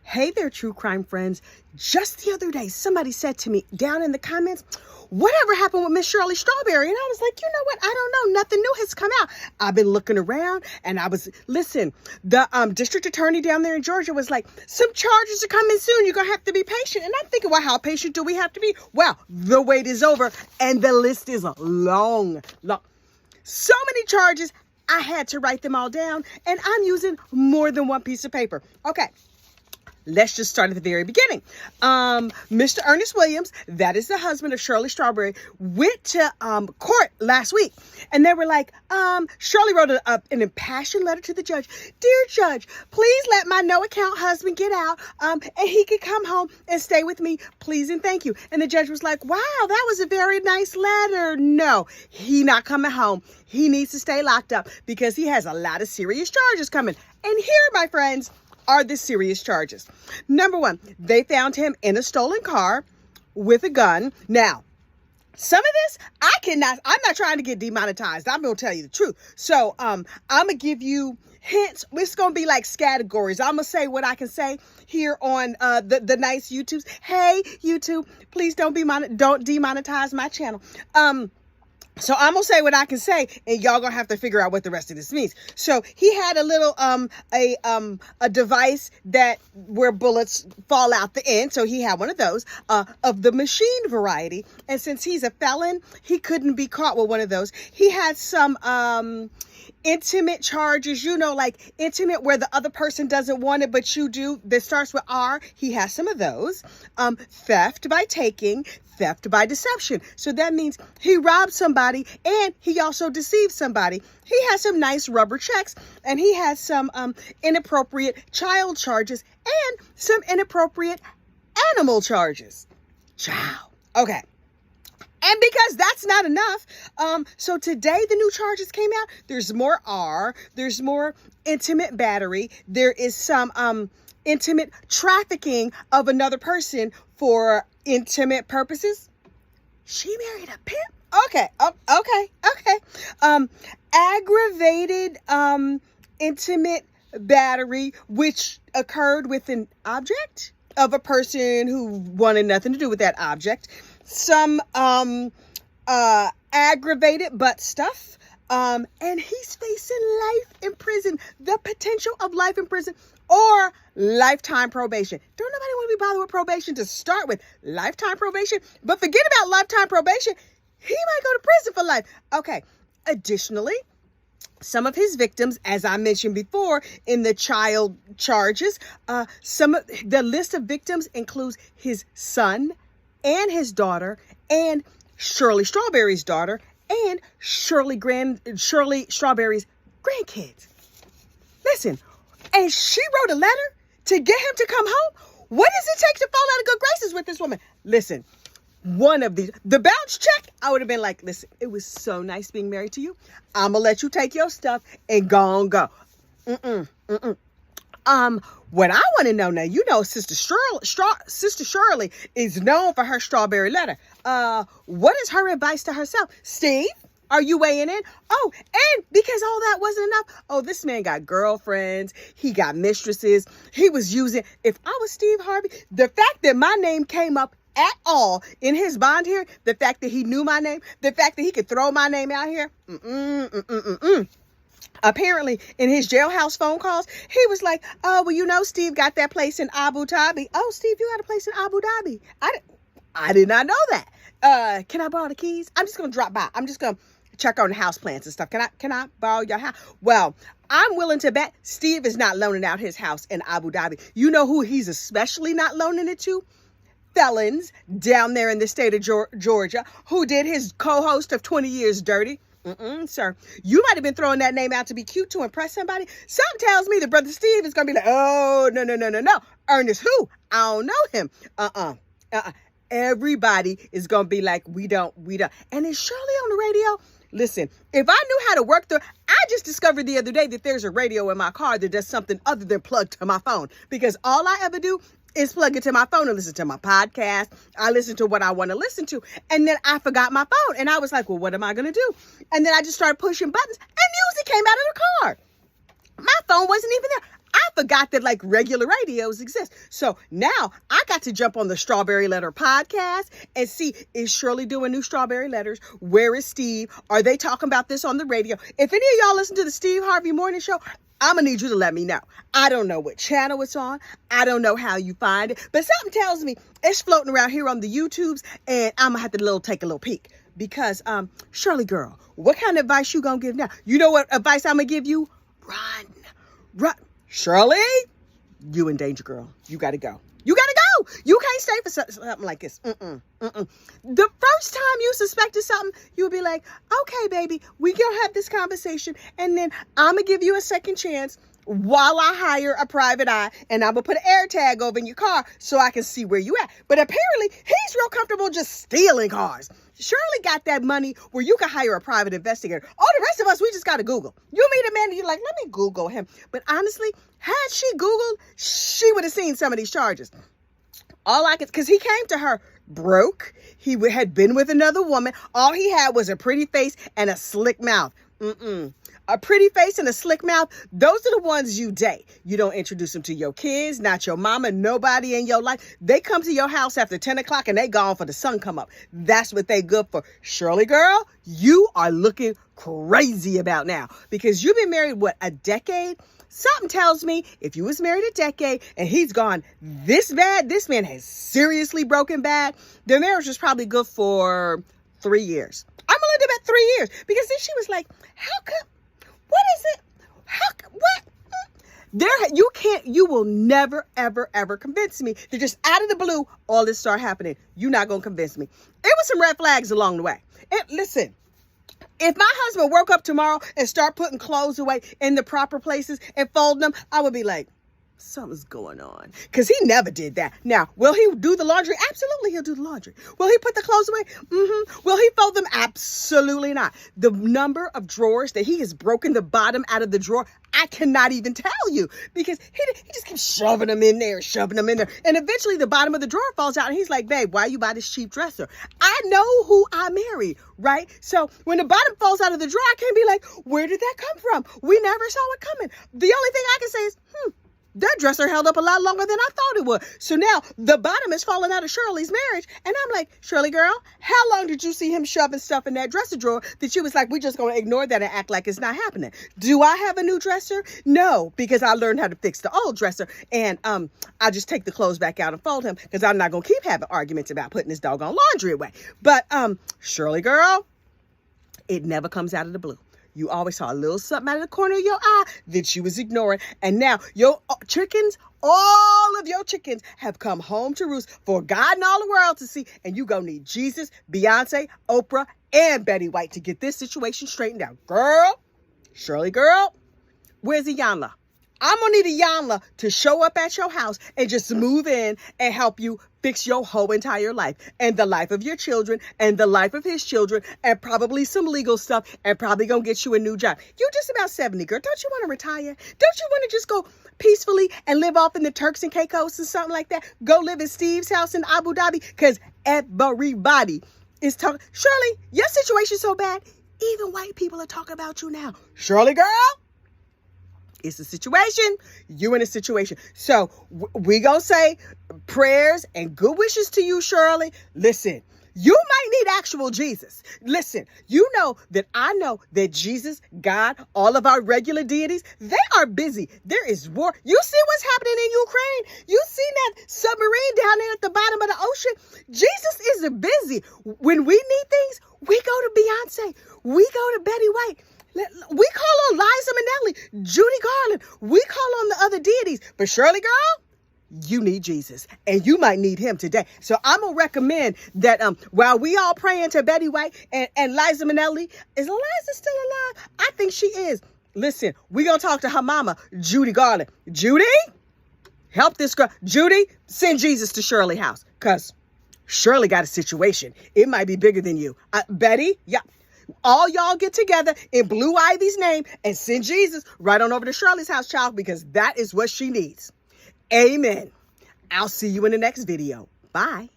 Hey there, true crime friends. Just the other day, somebody said to me down in the comments, whatever happened with Miss Shirley Strawberry? And I was like, you know what? I don't know. Nothing new has come out. I've been looking around and listen, the district attorney down there in Georgia was like, some charges are coming soon. You're going to have to be patient. And I'm thinking, well, how patient do we have to be? Well, the wait is over and the list is long. So many charges. I had to write them all down and I'm using more than one piece of paper. Okay. Let's just start at the very beginning. Mr. Ernest Williams, that is the husband of Shirley Strawberry, went to court last week. And they were like, Shirley wrote an impassioned letter to the judge. Dear judge, please let my no-account husband get out and he could come home and stay with me, please and thank you. And the judge was like, wow, that was a very nice letter. No, he not coming home. He needs to stay locked up because he has a lot of serious charges coming. And here, my friends, are the serious charges. Number one, they found him in a stolen car with a gun. Now, some of this, I'm not trying to get demonetized. I'm going to tell you the truth. So, I'm going to give you hints. It's going to be like categories. I'm going to say what I can say here on the nice YouTubes. Hey, YouTube, please don't demonetize my channel. So I'm going to say what I can say, and y'all going to have to figure out what the rest of this means. So he had a little, a device where bullets fall out the end. So he had one of those, of the machine variety. And since he's a felon, he couldn't be caught with one of those. He had some, intimate charges, like intimate where the other person doesn't want it, but you do, that starts with R. He has some of those. Theft by taking, theft by deception. So that means he robbed somebody and he also deceived somebody. He has some nice rubber checks and he has some inappropriate child charges and some inappropriate animal charges. Child. Okay. And because that's not enough, so today the new charges came out. There's more R. There's more intimate battery. There is some intimate trafficking of another person for intimate purposes. She married a pimp? Okay. Okay. Aggravated intimate battery, which occurred with an object of a person who wanted nothing to do with that object. Some aggravated butt stuff. And he's facing life in prison, the potential of life in prison or lifetime probation. Don't nobody want to be bothered with probation to start with. Lifetime probation. But forget about lifetime probation. He might go to prison for life. Okay. Additionally, some of his victims, as I mentioned before in the child charges, some of the list of victims includes his son and his daughter and Shirley Strawberry's daughter and Shirley Strawberry's grandkids. Listen, and she wrote a letter to get him to come home. What does it take to fall out of good graces with this woman? Listen, one of these, the bounce check, I would have been like, listen, it was so nice being married to you. I'm going to let you take your stuff and go. What I want to know now, Sister Shirley is known for her strawberry letter. What is her advice to herself? Steve, are you weighing in? Oh, and because all that wasn't enough, this man got girlfriends. He got mistresses. He was using, if I was Steve Harvey, the fact that my name came up at all in his bond hearing, the fact that he knew my name, the fact that he could throw my name out here, Apparently, in his jailhouse phone calls, he was like, Steve got that place in Abu Dhabi. Oh, Steve, you got a place in Abu Dhabi. I did not know that. Can I borrow the keys? I'm just going to drop by. I'm just going to check on the house plans and stuff. Can I borrow your house? Well, I'm willing to bet Steve is not loaning out his house in Abu Dhabi. You know who he's especially not loaning it to? Felons down there in the state of Georgia who did his co-host of 20 Years Dirty. Sir, you might have been throwing that name out to be cute to impress somebody. Something tells me that Brother Steve is going to be like, oh, no. Ernest who? I don't know him. Everybody is going to be like, we don't. And is Shirley on the radio? Listen, if I knew how to work I just discovered the other day that there's a radio in my car that does something other than plug to my phone. Because all I ever do is plug it to my phone and listen to my podcast. I listen to what I want to listen to. And then I forgot my phone. And I was like, well, what am I going to do? And then I just started pushing buttons and music came out of the car. My phone wasn't even there. I forgot that like regular radios exist. So now I got to jump on the Strawberry Letter podcast and see, is Shirley doing new Strawberry Letters? Where is Steve? Are they talking about this on the radio? If any of y'all listen to the Steve Harvey Morning Show, I'm going to need you to let me know. I don't know what channel it's on. I don't know how you find it. But something tells me it's floating around here on the YouTubes, and I'm going to have to take a little peek. Because, Shirley girl, what kind of advice you going to give now? You know what advice I'm going to give you? Run. Shirley, you in danger, girl. You got to go. You got to go. You can't stay for something like this. The first time you suspected something, you'll be like, okay, baby, we going to have this conversation. And then I'm going to give you a second chance while I hire a private eye. And I'm going to put an air tag over in your car so I can see where you at. But apparently, he's real comfortable just stealing cars. Shirley got that money where you can hire a private investigator. All the rest of us, we just got to Google. You meet a man and you're like, let me Google him. But honestly, had she Googled, she would have seen some of these charges. Because he came to her broke. He had been with another woman. All he had was a pretty face and a slick mouth. A pretty face and a slick mouth, those are the ones you date. You don't introduce them to your kids, not your mama, nobody in your life. They come to your house after 10 o'clock and they gone for the sun come up. That's what they good for. Shirley girl, you are looking crazy about now because you've been married, a decade? Something tells me if you was married a decade and he's gone this bad, this man has seriously broken bad, their marriage was probably good for 3 years. I'm going to bet 3 years because then she was like, how come? What is it? What? You will never, ever, ever convince me that just out of the blue, all this start happening. You're not going to convince me. It was some red flags along the way. Listen, if my husband woke up tomorrow and start putting clothes away in the proper places and folding them, I would be like, something's going on. Because he never did that. Now, will he do the laundry? Absolutely, he'll do the laundry. Will he put the clothes away? Will he fold them? Absolutely not. The number of drawers that he has broken the bottom out of the drawer, I cannot even tell you. Because he just keeps shoving them in there. And eventually the bottom of the drawer falls out and he's like, babe, why you buy this cheap dresser? I know who I married, right? So when the bottom falls out of the drawer, I can't be like, where did that come from? We never saw it coming. The only thing I can say is, that dresser held up a lot longer than I thought it would. So now the bottom is falling out of Shirley's marriage. And I'm like, Shirley girl, how long did you see him shoving stuff in that dresser drawer that you was like, we just going to ignore that and act like it's not happening? Do I have a new dresser? No, because I learned how to fix the old dresser. And I just take the clothes back out and fold him because I'm not going to keep having arguments about putting this doggone laundry away. But Shirley girl, it never comes out of the blue. You always saw a little something out of the corner of your eye that you was ignoring. And now your chickens, all of your chickens have come home to roost for God and all the world to see. And you gonna need Jesus, Beyonce, Oprah, and Betty White to get this situation straightened out. Girl, Shirley girl, where's Iyanla? I'm going to need Iyanla to show up at your house and just move in and help you fix your whole entire life and the life of your children and the life of his children and probably some legal stuff and probably going to get you a new job. You're just about 70, girl. Don't you want to retire? Don't you want to just go peacefully and live off in the Turks and Caicos or something like that? Go live in Steve's house in Abu Dhabi because everybody is talking. Shirley, your situation's so bad, even white people are talking about you now. Shirley, girl. It's a situation. You in a situation. So we gonna say prayers and good wishes to you, Shirley. Listen, you might need actual Jesus. Listen, you know that I know that Jesus, God, all of our regular deities, they are busy. There is war. You see what's happening in Ukraine? You seen that submarine down there at the bottom of the ocean? Jesus is busy. When we need things, we go to Beyonce. We go to Betty White. We call on Liza Minnelli, Judy Garland. We call on the other deities. But Shirley, girl, you need Jesus. And you might need him today. So I'm going to recommend that while we all praying to Betty White and Liza Minnelli, is Liza still alive? I think she is. Listen, we're going to talk to her mama, Judy Garland. Judy, help this girl. Judy, send Jesus to Shirley's house. Because Shirley got a situation. It might be bigger than you. Betty, yeah. All y'all get together in Blue Ivy's name and send Jesus right on over to Shirley's house, child, because that is what she needs. Amen. I'll see you in the next video. Bye.